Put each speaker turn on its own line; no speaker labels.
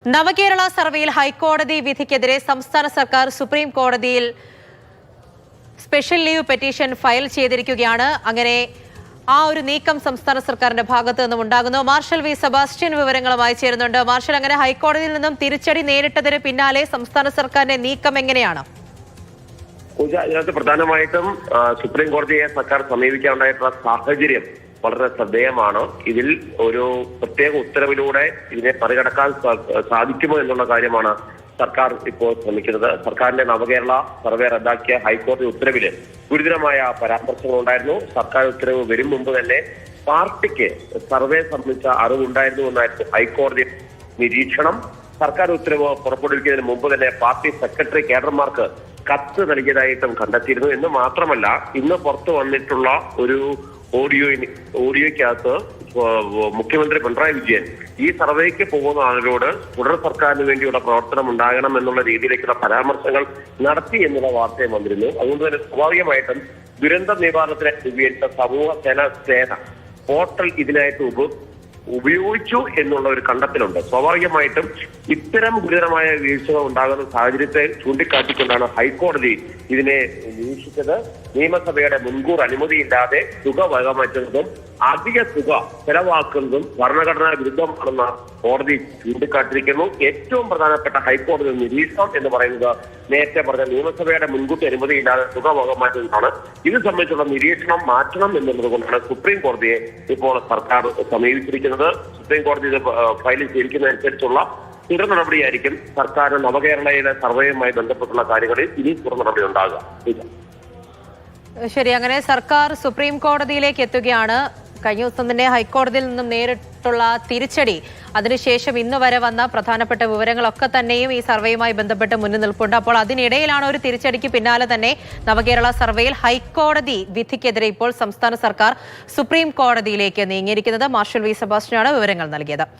നവകേരള സർവേയിൽ ഹൈക്കോടതി വിധിക്കെതിരെ സംസ്ഥാന സർക്കാർ സുപ്രീം കോടതിയിൽ സ്പെഷ്യൽ ലീവ് പെറ്റീഷൻ ഫയൽ ചെയ്തിരിക്കുകയാണ്. അങ്ങനെ ആ ഒരു നീക്കം സംസ്ഥാന സർക്കാരിന്റെ ഭാഗത്തു നിന്നും ഉണ്ടാകുന്നു. മാർഷൽ വി സെബാസ്റ്റ്യൻ വിവരങ്ങളുമായി ചേരുന്നുണ്ട്. മാർഷൽ, അങ്ങനെ ഹൈക്കോടതിയിൽ നിന്നും തിരിച്ചടി നേരിട്ടതിന് പിന്നാലെ സംസ്ഥാന സർക്കാരിന്റെ നീക്കം എങ്ങനെയാണ്?
ഇതിനകത്ത് പ്രധാനമായിട്ടും സുപ്രീം കോടതിയെ സർക്കാർ സമീപിക്കാനുണ്ടായിട്ടുള്ള സാഹചര്യം വളരെ ശ്രദ്ധേയമാണ്. ഇതിൽ ഒരു പ്രത്യേക ഉത്തരവിലൂടെ ഇതിനെ മറികടക്കാൻ സാധിക്കുമോ എന്നുള്ള കാര്യമാണ് സർക്കാർ ഇപ്പോൾ ശ്രമിക്കുന്നത്. സർക്കാരിന്റെ നവകേരള സർവേ റദ്ദാക്കിയ ഹൈക്കോടതി ഉത്തരവില് ഗുരുതരമായ പരാമർശങ്ങൾ ഉണ്ടായിരുന്നു. സർക്കാർ ഉത്തരവ് വരും മുമ്പ് തന്നെ പാർട്ടിക്ക് സർവേ സംബന്ധിച്ച അറിവുണ്ടായിരുന്നു എന്നായിരുന്നു ഹൈക്കോടതി നിരീക്ഷണം. സർക്കാർ ഉത്തരവ് പുറപ്പെടുവിക്കുന്നതിന് മുമ്പ് തന്നെ പാർട്ടി സെക്രട്ടറി കേഡർമാർക്ക് കത്ത് നൽകിയതായിട്ടും കണ്ടെത്തിയിരുന്നു. എന്ന് മാത്രമല്ല, ഇന്ന് പുറത്തു വന്നിട്ടുള്ള ഒരു ഓഡിയോയ്ക്കകത്ത് മുഖ്യമന്ത്രി പിണറായി വിജയൻ ഈ സർവേക്ക് പോകുന്ന ആളുകളോട് തുടർ സർക്കാരിന് വേണ്ടിയുള്ള പ്രവർത്തനം ഉണ്ടാകണം എന്നുള്ള രീതിയിലേക്കുള്ള പരാമർശങ്ങൾ നടത്തി എന്നുള്ള വാർത്തയും വന്നിരുന്നു. അതുകൊണ്ട് തന്നെ സ്വാഭാവികമായിട്ടും ദുരന്ത നിവാരണത്തിന് രൂപീകരിച്ച സമൂഹ സേന പോർട്ടൽ ഇതിനായിട്ട് ഉപയോഗിച്ചു എന്നുള്ള ഒരു കണ്ടെത്തലുണ്ട്. സ്വാഭാവികമായിട്ടും ഇത്തരം ഗുരുതരമായ വീഴ്ചകൾ ഉണ്ടാകുന്ന സാഹചര്യത്തെ ചൂണ്ടിക്കാട്ടിക്കൊണ്ടാണ് ഹൈക്കോടതി ഇതിനെ നിരീക്ഷിച്ചത്. നിയമസഭയുടെ മുൻകൂർ അനുമതിയില്ലാതെ തുക വകമാറ്റുന്നതും അധിക തുക ചെലവാക്കുന്നതും ഭരണഘടനാ വിരുദ്ധമാണെന്ന് കോടതി ചൂണ്ടിക്കാട്ടിയിരിക്കുന്നു. ഏറ്റവും പ്രധാനപ്പെട്ട ഹൈക്കോടതി നിരീക്ഷണം എന്ന് പറയുന്നത് നേരത്തെ പറഞ്ഞ നിയമസഭയുടെ മുൻകൂട്ടി അനുമതിയില്ലാതെ തുക വകമാറ്റുന്നതാണ്. ഇത് സംബന്ധിച്ചുള്ള നിരീക്ഷണം മാറ്റണം എന്നുള്ളത് കൊണ്ടാണ് സുപ്രീം കോടതിയെ ഇപ്പോൾ സർക്കാർ സമീപിച്ചിരിക്കുന്നത്. സുപ്രീം കോടതി ഇത് ഫയൽ ചെയ്തിരിക്കുന്നതനുസരിച്ചുള്ള തുടർ നടപടിയായിരിക്കും സർക്കാർ നവകേരളയിലെ സർവേയുമായി ബന്ധപ്പെട്ടുള്ള കാര്യങ്ങളിൽ ഇനി തുടർ നടപടി ഉണ്ടാകുക.
ശരി, അങ്ങനെ സർക്കാർ സുപ്രീം കോടതിയിലേക്ക് എത്തുകയാണ്. കഴിഞ്ഞ ദിവസം തന്നെ ഹൈക്കോടതിയിൽ നിന്നും നേരിട്ടുള്ള തിരിച്ചടി, അതിനുശേഷം ഇന്ന് വരെ വന്ന പ്രധാനപ്പെട്ട വിവരങ്ങളൊക്കെ തന്നെയും ഈ സർവേയുമായി ബന്ധപ്പെട്ട് മുന്നിൽ നിൽപ്പുണ്ട്. അപ്പോൾ അതിനിടയിലാണ് ഒരു തിരിച്ചടിക്ക് പിന്നാലെ തന്നെ നവകേരള സർവേയിൽ ഹൈക്കോടതി വിധിക്കെതിരെ ഇപ്പോൾ സംസ്ഥാന സർക്കാർ സുപ്രീം കോടതിയിലേക്ക് നീങ്ങിയിരിക്കുന്നത്. മാർഷൽ വി സെബാസ്റ്റ്യനാണ് വിവരങ്ങൾ നൽകിയത്.